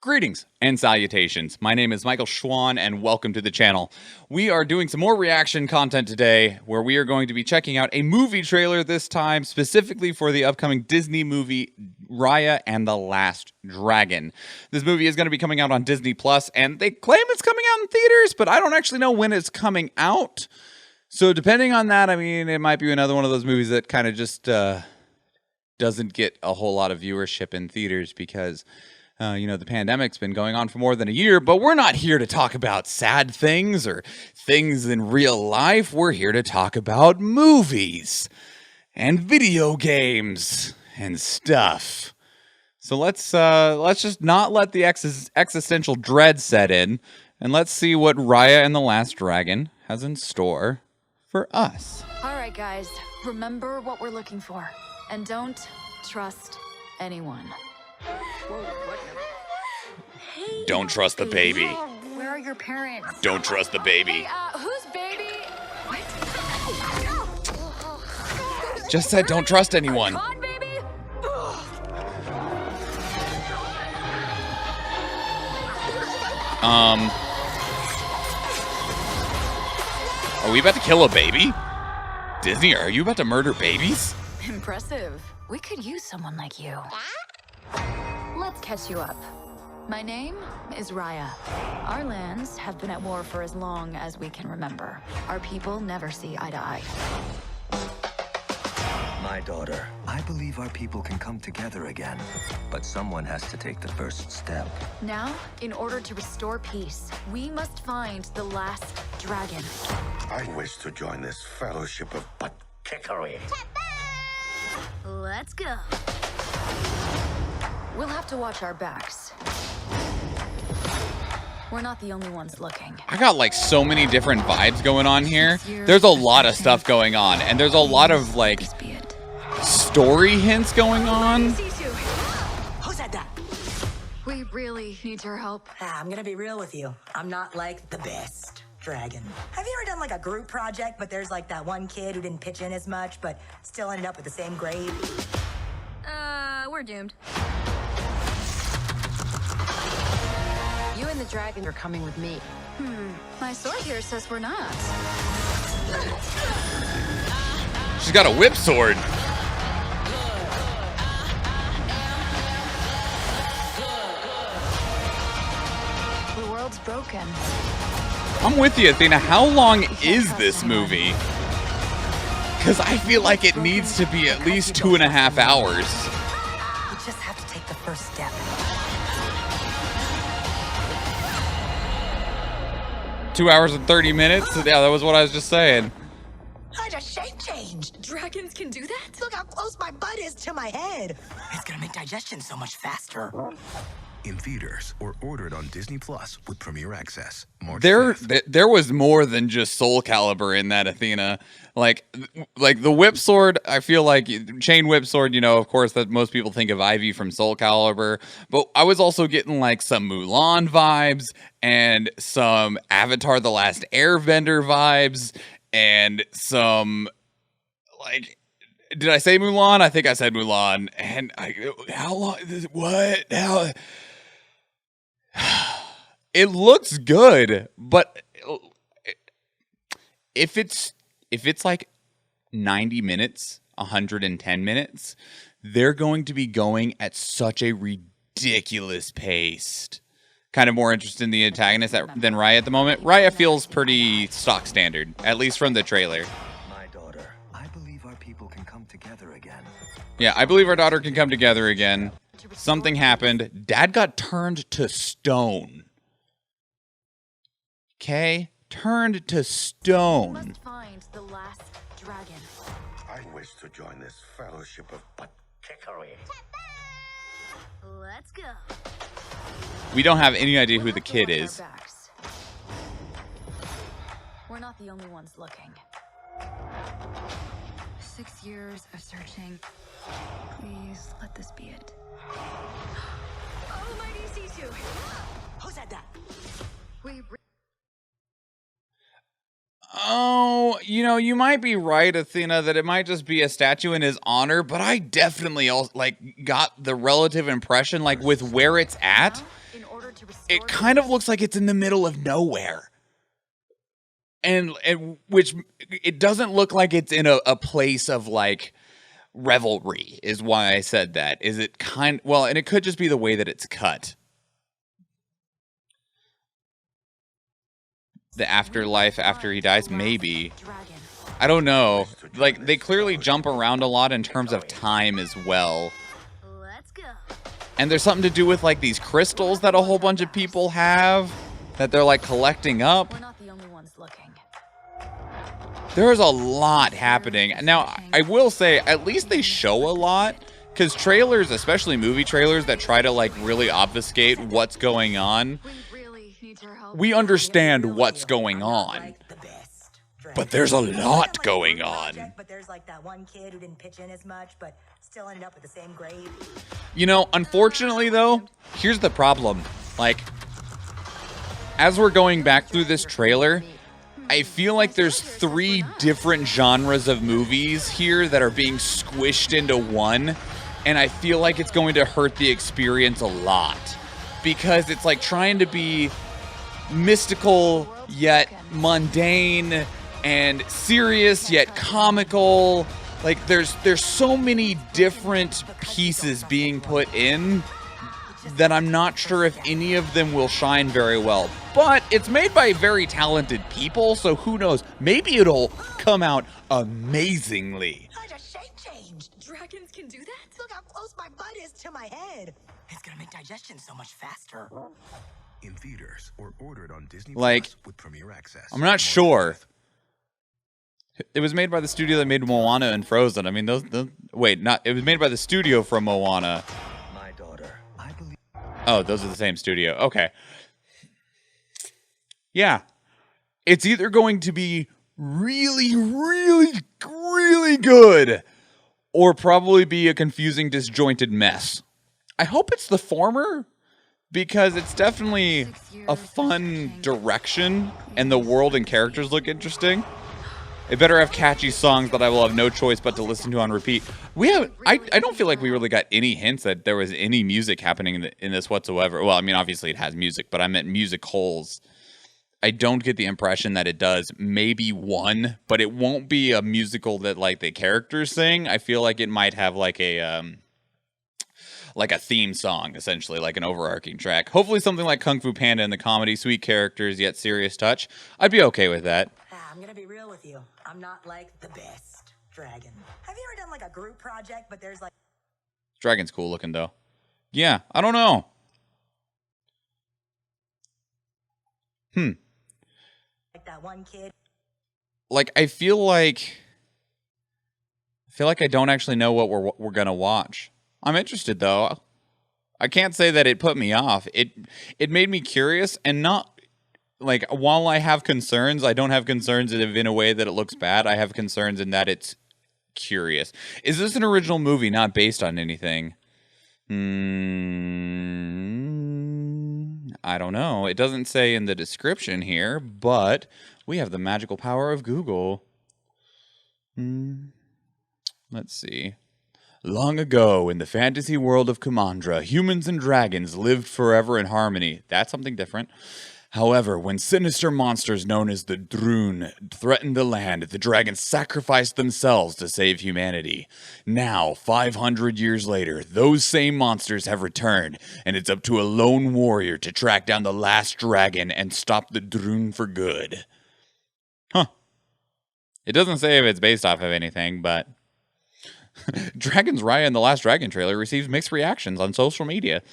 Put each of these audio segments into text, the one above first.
Greetings and salutations. My name is Michael Schwahn and welcome to the channel. We are doing some more reaction content today where we are going to be checking out a movie trailer this time specifically for the upcoming Disney movie Raya and the Last Dragon. This movie is going to be coming out on Disney Plus and they claim it's coming out in theaters, but I don't actually know when it's coming out. So depending on that, I mean, it might be another one of those movies that kind of just doesn't get a whole lot of viewership in theaters because you know, the pandemic's been going on for more than a year, but we're not here to talk about sad things or things in real life. We're here to talk about movies and video games and stuff. So let's just not let the existential dread set in, and let's see what Raya and the Last Dragon has in store for us. All right, guys, remember what we're looking for, and don't trust anyone. Whoa, what? Hey, Don't trust the baby. Where are your parents? Don't trust the baby. Hey, who's baby? What? Just said don't trust anyone. Come on, baby. Are we about to kill a baby? Disney, are you about to murder babies? Impressive. We could use someone like you. Let's catch you up. My name is Raya. Our lands have been at war for as long as we can remember. Our people never see eye to eye. My daughter, I believe our people can come together again, but someone has to take the first step. Now, in order to restore peace, we must find the last dragon. I wish to join this fellowship of butt kickery. Let's go. We'll have to watch our backs. We're not the only ones looking. I got like so many different vibes going on here. There's a lot of stuff going on, and there's a lot of like story hints going on. Who said that? We really need your help. I'm gonna be real with you. I'm not like the best dragon. Have you ever done like a group project, but there's like that one kid who didn't pitch in as much, but still ended up with the same grade? We're doomed. You and the dragon are coming with me. My sword here says we're not. She's got a whip sword. The world's broken. I'm with you, Athena. How long is this movie? Because I feel like it needs to be at least 2.5 hours. You just have to take the first step. Two hours and 30 minutes? Yeah, that was what I was just saying. I just shape changed. Dragons can do that? Look how close my butt is to my head. It's gonna make digestion so much faster. In theaters or ordered on Disney Plus with Premier Access. March There 5th. was more than just Soul Calibur in that, Athena. Like the whip sword, I feel like chain whip sword, you know, of course that most people think of Ivy from Soul Calibur, but I was also getting like some Mulan vibes and some Avatar The Last Airbender vibes and some like, did I say Mulan? I think I said Mulan. And how long, what? How? It looks good, but if it's like 90 minutes, 110 minutes, they're going to be going at such a ridiculous pace. Kind of more interested in the antagonist than Raya at the moment. Raya feels pretty stock standard, at least from the trailer. My daughter, I believe our people can come together again. Yeah, I believe our daughter can come together again. Something happened. Dad got turned to stone. Okay? Turned to We stone. must find the last dragon. I wish to join this fellowship of butt kickery. Let's go. We don't have any idea who the kid is. We're not the only ones looking. 6 years of searching. Please let this be it. Oh, mighty Sisu! Who said that? Oh, you know, you might be right, Athena, that it might just be a statue in his honor, but I definitely also, like, got the relative impression, like, with where it's at, it kind of looks like it's in the middle of nowhere. And which it doesn't look like it's in a place of like revelry is why I said that. Is it well, and it could just be the way that it's cut. The afterlife after he dies, maybe. I don't know. Like, they clearly jump around a lot in terms of time as well. Let's go. And there's something to do with, like, these crystals that a whole bunch of people have that they're, like, collecting up. We're not the only ones looking. There is a lot happening. Now, I will say, at least they show a lot. Because trailers, especially movie trailers that try to, like, really obfuscate what's going on, we understand what's going on. But there's a lot going on. But there's like that one kid who didn't pitch in as much, but still ended up with the same grade. You know, unfortunately, though, here's the problem. Like, as we're going back through this trailer, I feel like there's 3 different genres of movies here that are being squished into one, and I feel like it's going to hurt the experience a lot. Because it's like trying to be mystical, yet mundane, and serious, yet comical. Like, there's so many different pieces being put in that I'm not sure if any of them will shine very well. But it's made by very talented people, so who knows? Maybe it'll come out amazingly. I just shape changed. Dragons can do that? Look how close my butt is to my head. It's gonna make digestion so much faster. In theaters or ordered on Disney Like, Plus with Premier Access. I'm not sure. It was made by the studio that made Moana and Frozen. I mean, it was made by the studio from Moana. My daughter, I believe. Oh, those are the same studio. Okay. Yeah. It's either going to be really, really, really good, or probably be a confusing, disjointed mess. I hope it's the former, because it's definitely a fun direction, and the world and characters look interesting. It better have catchy songs that I will have no choice but to listen to on repeat. I don't feel like we really got any hints that there was any music happening in this whatsoever. Well, I mean, obviously it has music, but I meant music holes. I don't get the impression that it does. Maybe one, but it won't be a musical that like the characters sing. I feel like it might have like a theme song, essentially, like an overarching track. Hopefully something like Kung Fu Panda in the comedy, sweet characters, yet serious touch. I'd be okay with that. I'm gonna be real with you. I'm not like the best dragon. Have you ever done like a group project, but there's like... Dragon's cool looking, though. Yeah, I don't know. Like that one kid. Like, I feel like I don't actually know what we're gonna watch. I'm interested, though. I can't say that it put me off. It made me curious, and not like, while I have concerns, I don't have concerns in a way that it looks bad. I have concerns in that it's curious. Is this an original movie, not based on anything? I don't know. It doesn't say in the description here, but we have the magical power of Google. Let's see. Long ago, in the fantasy world of Kumandra, humans and dragons lived forever in harmony. That's something different. However, when sinister monsters known as the Droon threatened the land, the dragons sacrificed themselves to save humanity. Now, 500 years later, those same monsters have returned, and it's up to a lone warrior to track down the last dragon and stop the Droon for good. Huh. It doesn't say if it's based off of anything, but... Dragon's Raya in the Last Dragon trailer receives mixed reactions on social media.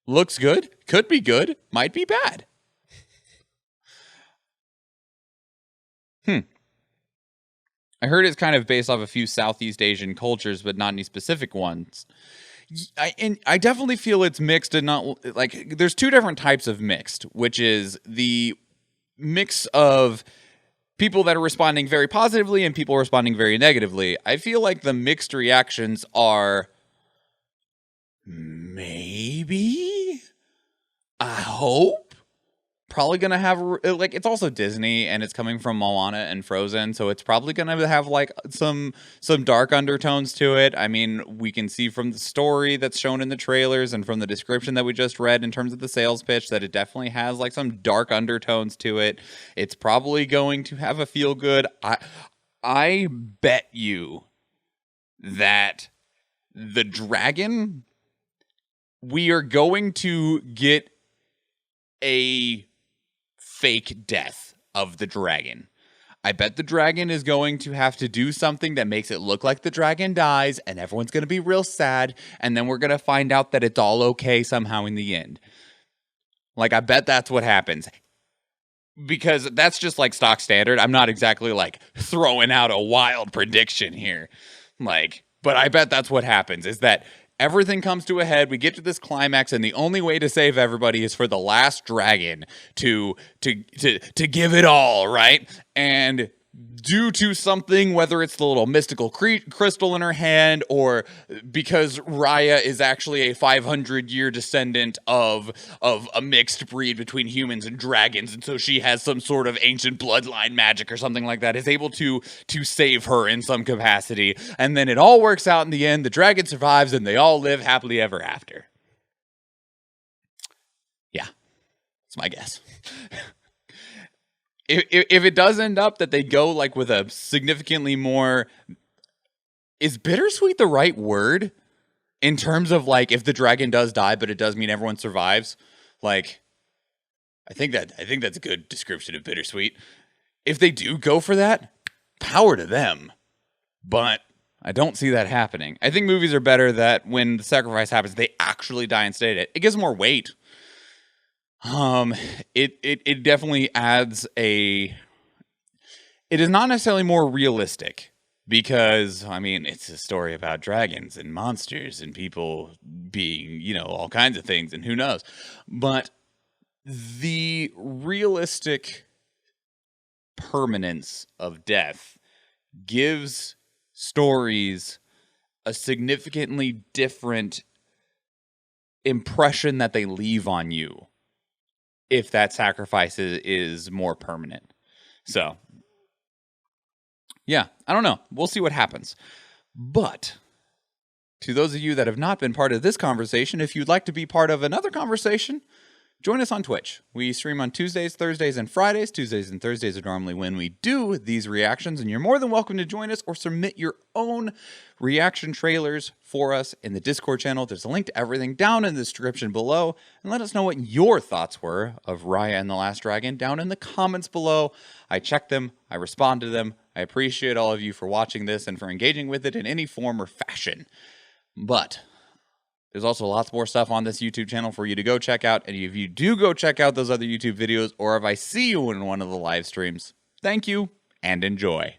Looks good, could be good, might be bad. I heard it's kind of based off a few Southeast Asian cultures, but not any specific ones. I definitely feel it's mixed, and not like there's 2 different types of mixed, which is the mix of people that are responding very positively and people responding very negatively. I feel like the mixed reactions are maybe, I hope, probably gonna have like, it's also Disney and it's coming from Moana and Frozen, so it's probably gonna have like some dark undertones to it. I mean, we can see from the story that's shown in the trailers and from the description that we just read in terms of the sales pitch that it definitely has like some dark undertones to it. It's probably going to have a feel good. I bet you that the dragon, we are going to get a fake death of the dragon. I bet the dragon is going to have to do something that makes it look like the dragon dies, and everyone's going to be real sad, and then we're going to find out that it's all okay somehow in the end. Like, I bet that's what happens. Because that's just like stock standard. I'm not exactly like throwing out a wild prediction here. Like, but I bet that's what happens, is that everything comes to a head. We get to this climax, and the only way to save everybody is for the last dragon to give it all, right? And due to something, whether it's the little mystical crystal in her hand, or because Raya is actually a 500-year descendant of a mixed breed between humans and dragons, and so she has some sort of ancient bloodline magic or something like that, is able to save her in some capacity, and then it all works out in the end. The dragon survives, and they all live happily ever after. Yeah, that's my guess. If it does end up that they go like with a significantly more, is bittersweet the right word in terms of like if the dragon does die, but it does mean everyone survives? Like, I think that's a good description of bittersweet. If they do go for that, power to them. But I don't see that happening. I think movies are better that when the sacrifice happens, they actually die instead. It gives more weight. It definitely adds it is not necessarily more realistic, because, I mean, it's a story about dragons and monsters and people being, you know, all kinds of things, and who knows. But the realistic permanence of death gives stories a significantly different impression that they leave on you if that sacrifice is more permanent. So, yeah, I don't know. We'll see what happens. But to those of you that have not been part of this conversation, if you'd like to be part of another conversation, join us on Twitch. We stream on Tuesdays, Thursdays, and Fridays. Tuesdays and Thursdays are normally when we do these reactions, and you're more than welcome to join us or submit your own reaction trailers for us in the Discord channel. There's a link to everything down in the description below, and let us know what your thoughts were of Raya and the Last Dragon down in the comments below. I check them, I respond to them. I appreciate all of you for watching this and for engaging with it in any form or fashion. But there's also lots more stuff on this YouTube channel for you to go check out. And if you do go check out those other YouTube videos, or if I see you in one of the live streams, thank you and enjoy.